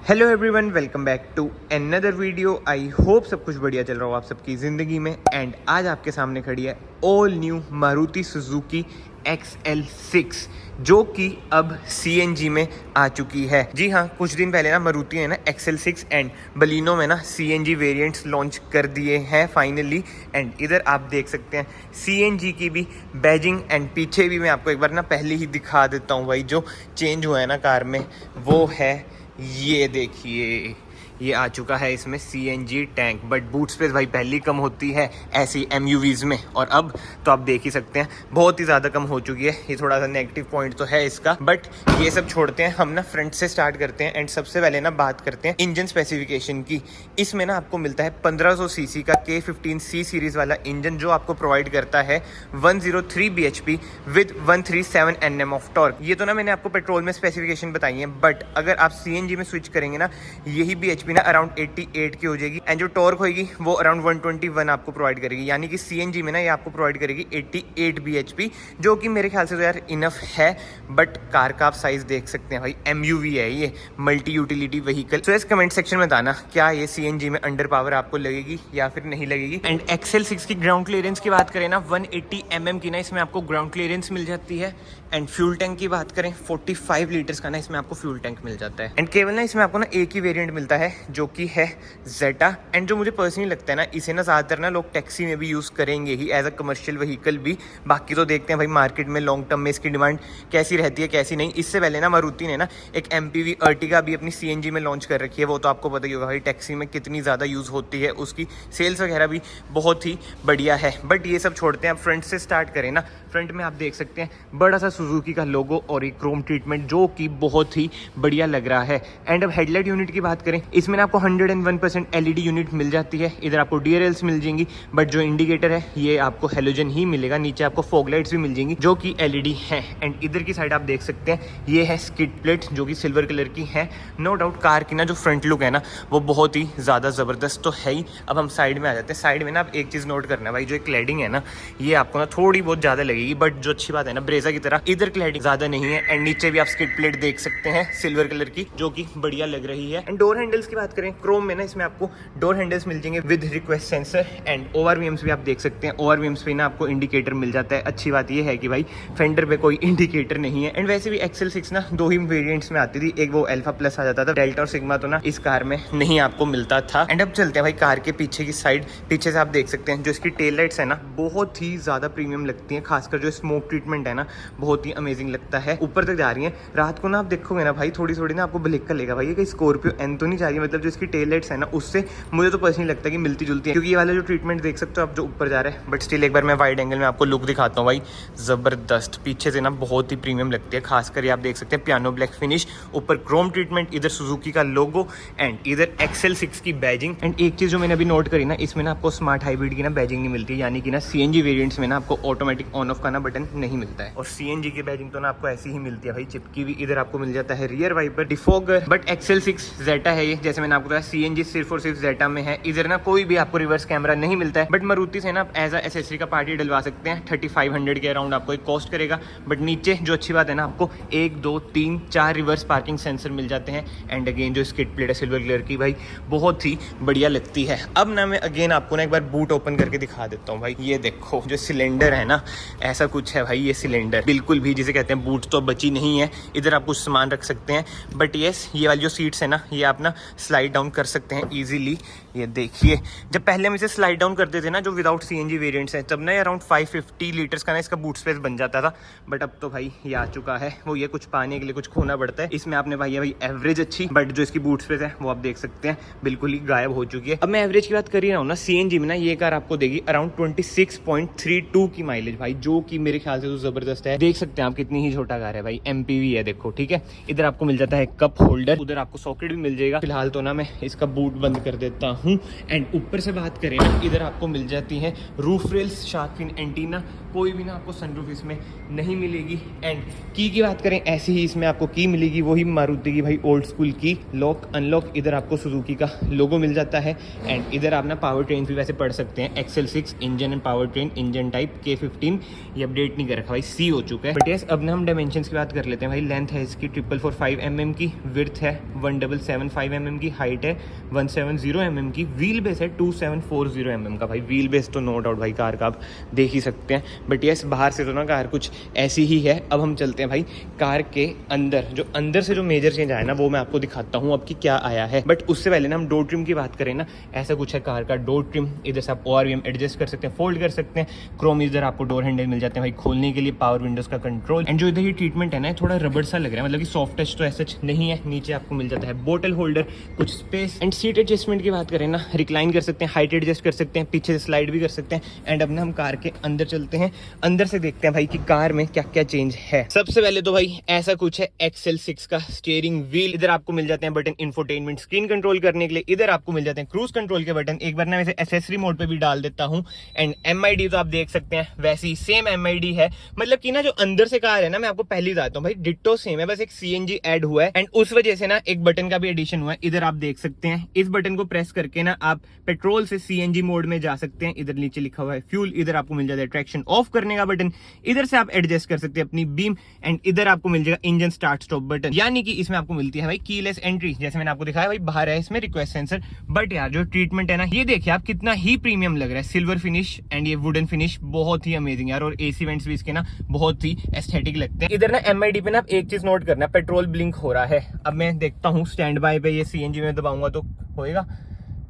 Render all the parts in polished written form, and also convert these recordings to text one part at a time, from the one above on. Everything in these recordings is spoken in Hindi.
Hello everyone, welcome back to another video. I hope सब कुछ बढ़िया चल रहा हो आप सबकी ज़िंदगी में। एंड आज आपके सामने खड़ी है all new Maruti Suzuki XL6 जो कि अब CNG में आ चुकी है। जी हाँ, कुछ दिन पहले ना मारुति ने ना XL6 एंड बलिनो में ना CNG वेरिएंट्स लॉन्च कर दिए हैं फाइनली। एंड इधर आप देख सकते हैं CNG की भी बैजिंग। एंड पीछे भी मैं आपको एक बार ना पहले ही दिखा देता हूँ भाई, जो चेंज हुआ है ना कार में वो है ये देखिए, ये आ चुका है इसमें CNG tank. But boot space भाई पहली कम होती है ऐसी MUVs में, और अब तो आप देख ही सकते हैं बहुत ही ज़्यादा कम हो चुकी है। ये थोड़ा सा नेगेटिव पॉइंट तो है इसका, बट ये सब छोड़ते हैं, हम ना फ्रंट से स्टार्ट करते हैं। एंड सबसे पहले ना बात करते हैं इंजन स्पेसिफिकेशन की। इसमें ना आपको मिलता है 1500 सीसी का K15C सीरीज़ वाला इंजन, जो आपको प्रोवाइड करता है 103 bhp with 137 Nm of torque. ये तो ना मैंने आपको पेट्रोल में स्पेसिफिकेशन बताई है, बट अगर आप CNG में स्विच करेंगे ना, यही bhp ना अराउंड 88 की हो जाएगी। एंड जो टॉर्क होगी वो अराउंड 121 आपको प्रोवाइड करेगी। यानी कि CNG में ना ये आपको प्रोवाइड करेगी 88 bhp, जो कि मेरे ख्याल से तो यार इनफ है। बट कार का आप साइज देख सकते हैं भाई, MUV है ये, मल्टी यूटिलिटी व्हीकल। तो इस कमेंट सेक्शन में बताना क्या ये CNG में अंडर पावर आपको लगेगी या फिर नहीं लगेगी। एंड XL6 की ग्राउंड क्लियरेंस की बात करें ना, 180 mm की ना इसमें आपको ग्राउंड क्लियरेंस मिल जाती है। एंड फ्यूल टैंक की बात करें 45 लीटर्स का ना इसमें आपको फ्यूल टैंक मिल जाता है। एंड केवल ना इसमें आपको ना एक ही वेरिएंट मिलता है जो कि है जेटा। एंड जो मुझे पर्सनली लगता है ना, इसे ना ज़्यादातर ना लोग टैक्सी में भी यूज़ करेंगे ही, एज अ कमर्शियल व्हीकल भी। बाकी तो देखते हैं भाई मार्केट में लॉन्ग टर्म में इसकी डिमांड कैसी रहती है कैसी नहीं। इससे पहले ना मारुति ने ना एक MPV अर्टिगा भी अपनी CNG में लॉन्च कर रखी है। वो तो आपको पता ही होगा भाई टैक्सी में कितनी ज़्यादा यूज़ होती है, उसकी सेल्स वगैरह भी बहुत ही बढ़िया है। बट ये सब छोड़ते हैं, आप फ्रंट से स्टार्ट करें ना। फ्रंट में आप देख सकते हैं बड़ा सा सुजुकी का लोगो और एक क्रोम ट्रीटमेंट, जो कि बहुत ही बढ़िया लग रहा है। एंड अब हेडलाइट यूनिट की बात करें, इसमें ना आपको 101% LED यूनिट मिल जाती है। इधर आपको DRLs मिल जाएंगी, बट जो इंडिकेटर है ये आपको हेलोजन ही मिलेगा। नीचे आपको फॉग लाइट्स भी मिल जाएंगी जो कि LED है। एंड इधर की साइड आप देख सकते हैं ये है स्किड प्लेट, जो कि सिल्वर कलर की है। नो डाउट कार की ना जो फ्रंट लुक है ना वो बहुत ही ज़्यादा ज़बरदस्त तो है ही। अब हम साइड में आ जाते हैं। साइड में ना आप एक चीज़ नोट करना है भाई, जो एक क्लैडिंग है ना ये आपको ना थोड़ी बहुत ज़्यादा लगेगी, बट जो अच्छी बात है ना ब्रेजा की तरह इधर क्लैडिंग ज़्यादा नहीं है। एंड नीचे भी आप स्किड प्लेट देख सकते हैं सिल्वर कलर की, जो कि बढ़िया लग रही है। एंड डोर हैंडल्स की बात करें, क्रोम में ना इसमें आपको डोर हैंडल्स मिल जाएंगे with request sensor. And ORVMs भी आप देख सकते हैं, ORVMs पे ना आपको इंडिकेटर मिल जाता है। अच्छी बात ये है कि भाई फेंडर पे कोई इंडिकेटर नहीं है। एंड वैसे भी XL6 ना दो ही वेरिएंट्स में आती थी, एक वो अल्फा प्लस आ जाता था, डेल्टा और सिग्मा तो ना इस कार में नहीं आपको मिलता था। एंड अब चलते हैं भाई कार के पीछे की साइड। पीछे से आप देख सकते हैं जो इसकी टेल लाइट्स है ना बहुत ही ज़्यादा प्रीमियम लगती हैं, खासकर जो स्मोक ट्रीटमेंट है ना बहुत ही अमेजिंग लगता है। ऊपर तक जा रही है, रात को ना आप देखोगे ना भाई थोड़ी थोड़ी ना आपको ब्लिक लगेगा भाई, ये स्कॉर्पियो एन तो नहीं जा रही है। मतलब जो इसकी टेल लाइट्स है ना उससे मुझे तो पर्सनली लगता है कि मिलती जुलती है, क्योंकि ये वाला जो ट्रीटमेंट देख सकते हो आप जो ऊपर जा रहा है। बट स्टिल एक बार मैं वाइड एंगल में आपको लुक दिखाता हूँ भाई, ज़बरदस्त पीछे से ना बहुत ही प्रीमियम लगती है। खासकर ये आप देख सकते हैं पियानो ब्लैक फिनिश, ऊपर क्रोम ट्रीटमेंट, इधर सुजुकी का लोगो एंड इधर XL6 की बैजिंग। एंड एक चीज़ जो मैंने अभी नोट करी ना, इसमें ना आपको स्मार्ट हाइब्रिड की ना बैजिंग नहीं मिलती है। यानी कि ना CNG वेरिएंट्स में ना आपको ऑटोमेटिक ऑन ऑफ का ना बटन नहीं मिलता है, और CNG की बैजिंग तो ना आपको ऐसी ही मिलती है भाई, चिपकी हुई। इधर आपको मिल जाता है rear wiper, defogger. But XL6 Zeta है ये, जैसे मैंने आपको बताया CNG सिर्फ और सिर्फ जेटा में है। इधर ना कोई भी आपको रिवर्स कैमरा नहीं मिलता है। बट मारुति से ना आप एज अ एसेसरी का पार्टी डलवा सकते हैं। 3500 के अराउंड आपको एक कॉस्ट करेगा। बट नीचे जो अच्छी बात है ना, आपको 1 2 3 4 रिवर्स पार्किंग सेंसर मिल जाते हैं। एंड अगेन जो स्किड प्लेट है सिल्वर कलर की भाई बहुत ही बढ़िया लगती है। अब ना मैं अगेन आपको ना एक बार बूट ओपन करके दिखा देता हूँ भाई। ये देखो जो सिलेंडर है ना, ऐसा कुछ है भाई। ये सिलेंडर बिल्कुल भी जिसे कहते हैं बूट तो बची नहीं है। इधर आप कुछ सामान रख सकते हैं। बट येस, ये वाली जो सीट्स है ना ये आप ना स्लाइड डाउन कर सकते हैं ईजिली। ये देखिए, जब पहले हम इसे स्लाइड डाउन करते थे ना जो विदाउट CNG वेरिएंट्स हैं, तब ना अराउंड 550 लीटर्स का ना इसका बूट स्पेस बन जाता था। बट अब तो भाई ये आ चुका है, वो ये कुछ पाने के लिए कुछ खोना पड़ता है। इसमें आपने भाई एवरेज अच्छी, बट जो इसकी बूट स्पेस है वो आप देख सकते हैं बिल्कुल ही गायब हो चुकी है। अब मैं एवरेज की बात कर ही रहा हूँ ना, CNG में ना ये कार आपको देगी अराउंड 26.32 की माइलेज भाई, जो कि मेरे ख्याल से तो जबरदस्त है। देख सकते हैं आप कितनी ही छोटा कार है भाई, MPV है देखो, ठीक है। इधर आपको मिल जाता है कप होल्डर, उधर आपको सॉकेट भी मिल जाएगा। फिलहाल तो ना मैं इसका बूट बंद कर देता हूँ। एंड ऊपर से बात करें ना, इधर आपको मिल जाती है roof rails, shark fin antenna. कोई भी ना आपको सनरूफ इसमें नहीं मिलेगी। एंड की बात करें, ऐसी ही इसमें आपको की मिलेगी, वही मारुति की भाई ओल्ड स्कूल की, लॉक अनलॉक। इधर आपको सुजुकी का लोगो मिल जाता है। एंड इधर आप ना पावर ट्रेन भी वैसे पढ़ सकते हैं, XL6 engine and power train, engine type K15। ये अपडेट नहीं कर रखा भाई, C हो चुका है। बट यस अब ना हम डायमेंशंस की बात कर लेते हैं भाई। लेंथ है इसकी 445 mm की, विड्थ है 1775 mm की, हाइट है 170 mm की, व्हील बेस है 2740 mm का। भाई व्हील बेस तो नो डाउट भाई कार का आप देख ही सकते हैं। बट यस बाहर से तो ना कार कुछ ऐसी ही है। अब हम चलते हैं भाई कार के अंदर से जो मेजर चेंज आया ना वो मैं आपको दिखाता हूँ अब कि क्या आया है। बट उससे पहले ना हम डोर ट्रिम की बात करें ना, ऐसा कुछ है कार का डोर ट्रिम। इधर से आप ORVM एडजस्ट कर सकते हैं, फोल्ड कर सकते हैं। क्रोम इधर आपको डोर हैंडल मिल जाते हैं भाई खोलने के लिए, पावर विंडोज का कंट्रोल। एंड जो इधर ही ट्रीटमेंट है ना थोड़ा रबड़ सा लग रहा है, मतलब कि सॉफ्ट टच तो ऐसा नहीं है। नीचे आपको मिल जाता है बोटल होल्डर, कुछ स्पेस। एंड सीट एडजस्टमेंट की बात करें ना, रिक्लाइन कर सकते हैं, हाइट एडजस्ट कर सकते हैं, पीछे से स्लाइड भी कर सकते हैं। एंड अब ना हम कार के अंदर चलते हैं, अंदर से देखते हैं भाई कि कार में क्या क्या चेंज है। सबसे पहले तो भाई ऐसा कुछ है XL6 का स्टीयरिंग व्हील। इधर आपको मिल जाते हैं बटन इंफोटेनमेंट स्क्रीन कंट्रोल करने के लिए। इधर आपको मिल जाते हैं क्रूज कंट्रोल के बटन। एक बार ना वैसे एसेसरी मोड पे भी डाल देता हूँ। एंड MID तो आप देख सकते हैं वैसी सेम MID है, मतलब कि ना जो अंदर से कार है ना, मैं आपको पहले ही बताता हूँ भाई डिट्टो सेम है, बस एक CNG ऐड हुआ है। एंड उस वजह से ना एक बटन का भी एडिशन हुआ है। इधर आप देख सकते हैं, इस बटन को प्रेस करके ना आप पेट्रोल से CNG मोड में जा सकते हैं। इधर नीचे लिखा हुआ है फ्यूल। इधर आपको मिल जाता है ट्रैक्शन ऑफ करने का बटन। इधर से आप एडजस्ट कर सकते हैं अपनी बीम। एंड इधर आपको मिल जाएगा इंजन स्टार्ट स्टॉप बटन, यानी कि इसमें आपको मिलती है भाई कीलेस एंट्री। जैसे मैंने आपको दिखाया भाई बाहर है इसमें रिक्वेस्ट सेंसर। बट यार जो ट्रीटमेंट है ना, ये देखिए आप कितना ही प्रीमियम लग रहा है। सिल्वर फिनिश एंड ये वुडन फिनिश बहुत ही अमेजिंग यार। और AC वेंट्स भी इसके ना बहुत ही एस्थेटिक लगते हैं। इधर ना MID पे ना एक चीज नोट करना, पेट्रोल ब्लिंक हो रहा है। अब मैं देखता हूँ स्टैंड बाय पे ये CNG में दबाऊंगा तो होएगा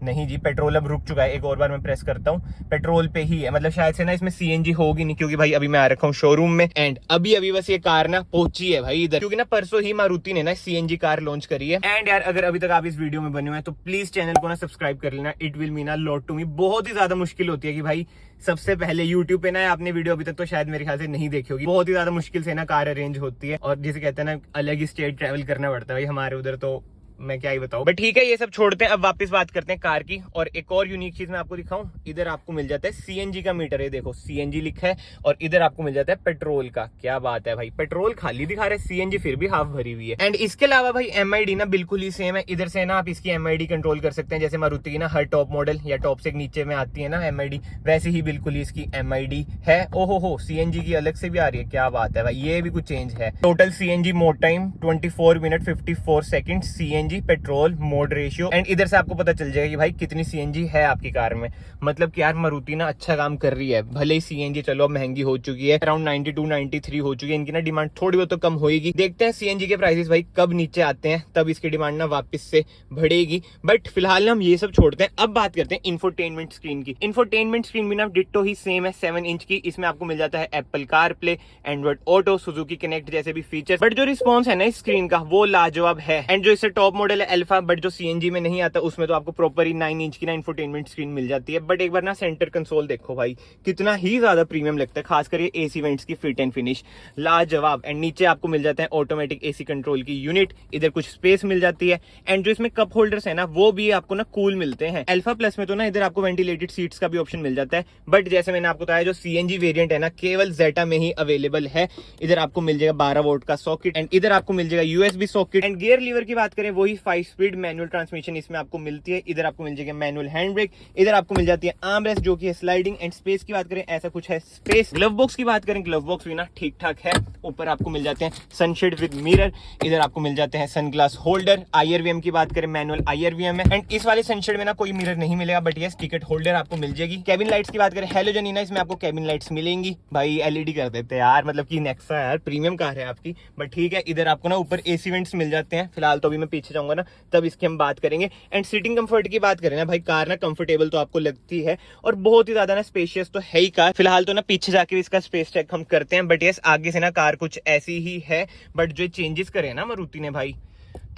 नहीं जी, पेट्रोल अब रुक चुका है। एक और बार मैं प्रेस करता हूँ, पेट्रोल पे ही है, मतलब शायद से ना इसमें CNG होगी नहीं, क्योंकि भाई अभी मैं आ रखा हूँ शोरूम में। एंड अभी बस ये कार ना पहुंची है भाई इधर, क्योंकि ना परसों ही मारुति ने ना CNG कार लॉन्च करी है। एंड यार अगर अभी तक आप इस वीडियो में बने हुए हैं तो प्लीज चैनल को ना सब्सक्राइब कर लेना, it will mean a lot to me. बहुत ही ज्यादा मुश्किल होती है कि भाई सबसे पहले YouTube पे ना आपने वीडियो अभी तक तो शायद मेरे ख्याल से नहीं देखी होगी। बहुत ही ज्यादा मुश्किल से ना कार अरेंज होती है, और जिसे कहते हैं ना अलग ही स्टेट ट्रेवल करना पड़ता है भाई हमारे उधर, तो मैं क्या ही बताऊं। बट ठीक है, ये सब छोड़ते हैं, अब वापस बात करते हैं कार की। और एक और यूनिक चीज मैं आपको दिखाऊं, इधर आपको मिल जाता है CNG का मीटर। है देखो CNG लिखा है, और इधर आपको मिल जाता है पेट्रोल का। क्या बात है भाई, पेट्रोल खाली दिखा रहा है, CNG फिर भी हाफ भरी हुई है। एंड इसके अलावा भाई MID ना बिल्कुल ही सेम है। इधर से ना आप इसकी MID कंट्रोल कर सकते हैं, जैसे मारुति की ना हर टॉप मॉडल या टॉप से नीचे में आती है ना MID, वैसे ही बिल्कुल ही इसकी MID है। ओहो हो, CNG की अलग से भी आ रही है, क्या बात है भाई, ये भी कुछ चेंज है। Total CNG mode time 24 minute 54 second, CNG petrol mole ratio. And इधर से आपको पता चल जाएगा कि भाई कितनी CNG है आपकी कार में। मतलब कि यार मारुति ना अच्छा काम कर रही है। भले ही CNG चलो अब महंगी हो चुकी है, अराउंड 92-93 हो चुकी है, इनकी ना डिमांड थोड़ी बहुत तो कम होगी। देखते हैं CNG के प्राइसेस भाई कब नीचे आते हैं, तब इसकी डिमांड ना वापस से बढ़ेगी। बट फिलहाल हम ये सब छोड़ते हैं, अब बात करते हैं इंफोटेनमेंट स्क्रीन की। इंफोटेनमेंट स्क्रीन भी ना डिट्टो ही सेम है, 7 इंच की। इसमें आपको मिल जाता है Apple car play, Android auto, Suzuki connect जैसे भी फीचर। बट जो रिस्पॉन्स है ना इस स्क्रीन का वो लाजवाब है। एंड जो इससे टॉप मॉडल है अल्फा, बट जो CNG में नहीं आता उसमें तो आपको प्रॉपर ही 9 इंच की ना इंफोटेनमेंट स्क्रीन मिल जाती है। बट एक बार ना सेंटर कंसोल देखो भाई, कितना ही ज्यादा प्रीमियम लगता है, खासकर ये AC वेंट्स की फिट एंड फिनिश लाजवाब। एंड नीचे आपको मिल जाता है ऑटोमेटिक AC कंट्रोल की यूनिट, इधर कुछ स्पेस मिल जाती है। एंड जो इसमें कप होल्डर्स है ना वो भी आपको ना कूल मिलते हैं। अल्फा प्लस में तो ना इधर आपको वेंटिलेटेड सीट्स का भी ऑप्शन मिल जाता है। बट जैसे मैंने आपको बताया जो CNG वेरिएंट है ना केवल जेटा में ही अवेलेबल है। इधर आपको मिल जाएगा 12 वोल्ट का सॉकेट, एंड इधर आपको मिल जाएगा USB socket. And gear lever की बात करें वही 5 स्पीड मैनुअल ट्रांसमिशन इसमें आपको मिलती है। इधर आपको मिल जाएगा मैनुअल हैंड ब्रेक, इधर आपको मिल जाती है आर्म रेस्ट जो कि है स्लाइडिंग। एंड स्पेस की बात करें ऐसा कुछ है स्पेस। ग्लव बॉक्स की बात करें, ग्लव बॉक्स भी ना ठीक ठाक है। ऊपर आपको मिल जाते हैं सनशेड विद मिरर, इधर आपको मिल जाते हैं सनग्लास होल्डर। IRVM की बात करें मैनुअल IRVM है। एंड इस वाले सनशेड में ना कोई मिरर नहीं मिलेगा, बट यस टिकट होल्डर आपको मिल जाएगी। कैबिन लाइट्स की बात करें हैलोजन ही ना, इसमें आपको कैबिन लाइट्स मिलेंगी। भाई LED कर देते हैं यार, मतलब कि नेक्सा यार प्रीमियम कार है आपकी। बट ठीक है, इधर आपको ना ऊपर AC वेंट्स मिल जाते हैं। फिलहाल तो अभी मैं पीछे जाऊंगा ना तब इसकी हम बात करेंगे। एंड सीटिंग कंफर्ट की बात करें ना भाई, कार ना कंफर्टेबल तो आपको लगती है, और बहुत ही ज्यादा ना स्पेशियस तो है ही कार। फिलहाल तो ना पीछे जाके इसका स्पेस चेक हम करते हैं। बट यस आगे से ना कार कुछ ऐसी ही है। बट जो चेंजेस करे ना मारुति ने भाई,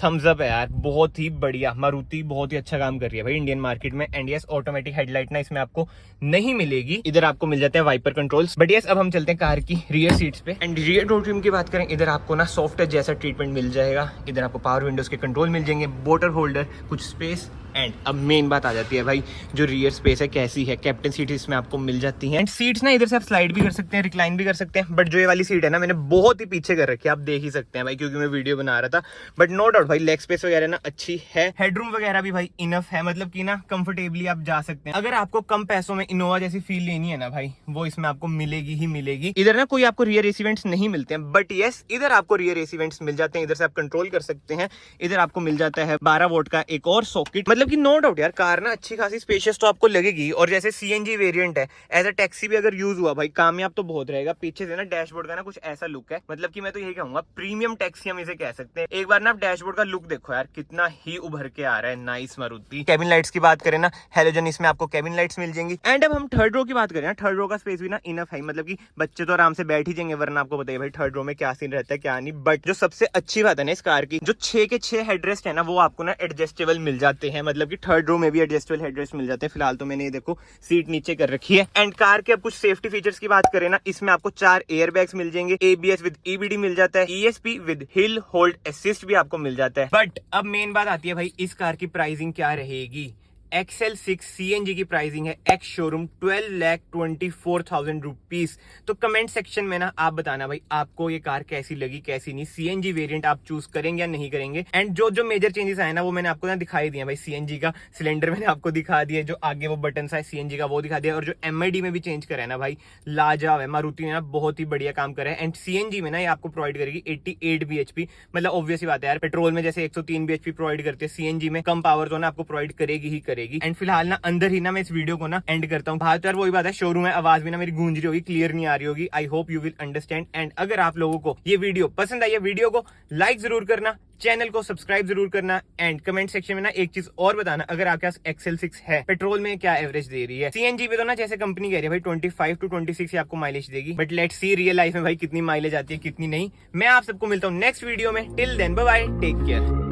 थम्स अप है यार, बहुत ही बढ़िया। मारुति बहुत ही अच्छा काम कर रही है भाई इंडियन मार्केट में। एंड यस ऑटोमेटिक हेडलाइट ना इसमें आपको नहीं मिलेगी। इधर आपको मिल जाते हैं वाइपर कंट्रोल्स। बट यस अब हम चलते हैं कार की रियर सीट्स पे। एंड रियर डोर ट्रिम की बात करें, इधर आपको ना सॉफ्ट टच जैसा ट्रीटमेंट मिल जाएगा। इधर आपको पावर विंडोज के कंट्रोल मिल जाएंगे, बोटल होल्डर, कुछ स्पेस। एंड अब मेन बात आ जाती है भाई, जो रियर स्पेस है कैसी है। कैप्टन सीट इसमें आपको मिल जाती है एंड सीट्स ना इधर से आप स्लाइड भी कर सकते हैं, रिक्लाइन भी कर सकते हैं। बट जो ये वाली सीट है ना, मैंने बहुत ही पीछे कर रखी है, आप देख ही सकते हैं भाई, क्योंकि मैं वीडियो बना रहा था। बट नो डाउट भाई लेग स्पेस वगैरह ना अच्छी है, हेडरूम वगैरह भी भाई इनफ है, मतलब कि ना कंफर्टेबली आप जा सकते हैं। अगर आपको कम पैसों में इनोवा जैसी फील लेनी है ना भाई, वो इसमें आपको मिलेगी ही मिलेगी। इधर ना कोई आपको रियर एसी वेंट्स नहीं मिलते हैं, बट यस इधर आपको रियर एसी वेंट्स मिल जाते हैं। इधर से आप कंट्रोल कर सकते हैं। इधर आपको मिल जाता है 12 वोल्ट का एक और सॉकेट। मतलब कि नो डाउट यार कार ना अच्छी खासी स्पेशियस तो आपको लगेगी। और जैसे सीएनजी वेरिएंट है, एज अ टैक्सी भी अगर यूज हुआ भाई, कामयाब तो बहुत रहेगा। पीछे से ना डैशबोर्ड का ना कुछ ऐसा लुक है, मतलब कि मैं तो यही कहूंगा प्रीमियम टैक्सी हम इसे कह सकते हैं। एक बार ना आप डैशबोर्ड का लुक देखो यार, कितना ही उभर के आ रहा है। नाइस मारुति। कैबिन लाइट्स की बात करें ना, हेलोजन इसमें आपको कैबिन लाइट्स मिल जाएंगी। एंड अब हम थर्ड रो की बात करें ना, थर्ड रो का स्पेस भी ना इनफ है, मतलब कि बच्चे तो आराम से बैठ ही जाएंगे, वरना आपको बताइए भाई थर्ड रो में क्या सीन रहता है क्या नहीं। बट जो सबसे अच्छी बात है ना इस कार की, जो 6 के 6 हेडरेस्ट है ना, वो आपको ना एडजस्टेबल मिल जाते हैं। मतलब कि थर्ड रो में भी एडजस्टेबल हेडरेस्ट मिल जाते हैं। फिलहाल तो मैंने ये देखो सीट नीचे कर रखी है। एंड कार के अब कुछ सेफ्टी फीचर्स की बात करें ना, इसमें आपको 4 एयर बैग्स मिल जाएंगे, एबीएस विद ईबीडी मिल जाता है, ESP with hill hold assist भी आपको मिल जाता है। बट अब मेन बात आती है भाई, इस कार की प्राइसिंग क्या रहेगी। XL6 CNG की प्राइसिंग है एक्स शोरूम 12,24,000 रुपीज। तो कमेंट सेक्शन में ना आप बताना भाई आपको ये कार कैसी लगी कैसी नहीं। सीएनजी वेरिएंट आप चूज करेंगे या नहीं करेंगे। एंड जो जो मेजर चेंजेस आए ना, वो मैंने आपको ना दिखाई दिए भाई। सीएनजी का सिलेंडर मैंने आपको दिखा दिया, जो आगे वो बटन है सीएनजी का वो दिखा दिया, और जो एमआईडी में भी चेंज करा है ना भाई, लाजवाब है। मारुति ने ना बहुत ही बढ़िया काम करा है। एंड सीएनजी में ना ये आपको प्रोवाइड करेगी 88 bhp। मतलब ऑब्वियस ही बात है यार, पेट्रोल में जैसे 103 bhp प्रोवाइड करती है, सीएनजी में कम पावर तो ना आपको प्रोवाइड करेगी ही करेगी। एंड फिलहाल ना अंदर ही ना मैं इस वीडियो को ना एंड करता हूँ। बाहर तो यार वही बात है, शोरूम है, आवाज भी ना मेरी गूंज रही होगी, क्लियर नहीं आ रही होगी। I hope you will understand. And अगर आप लोगों को ये वीडियो पसंद आई है, वीडियो को लाइक जरूर करना, चैनल को सब्सक्राइब जरूर करना। एंड कमेंट सेक्शन में ना एक चीज और बताना, अगर आपके पास XL6 है, पेट्रोल में क्या एवरेज दे रही है। सीएनजी पे तो ना जैसे कंपनी कह रही है भाई 25 to 26 आपको माइलेज देगी, but let's see real life में भाई कितनी माइलेज आती है कितनी नहीं। मैं आप सबको मिलता हूँ नेक्स्ट वीडियो में। Till then bye bye, take care.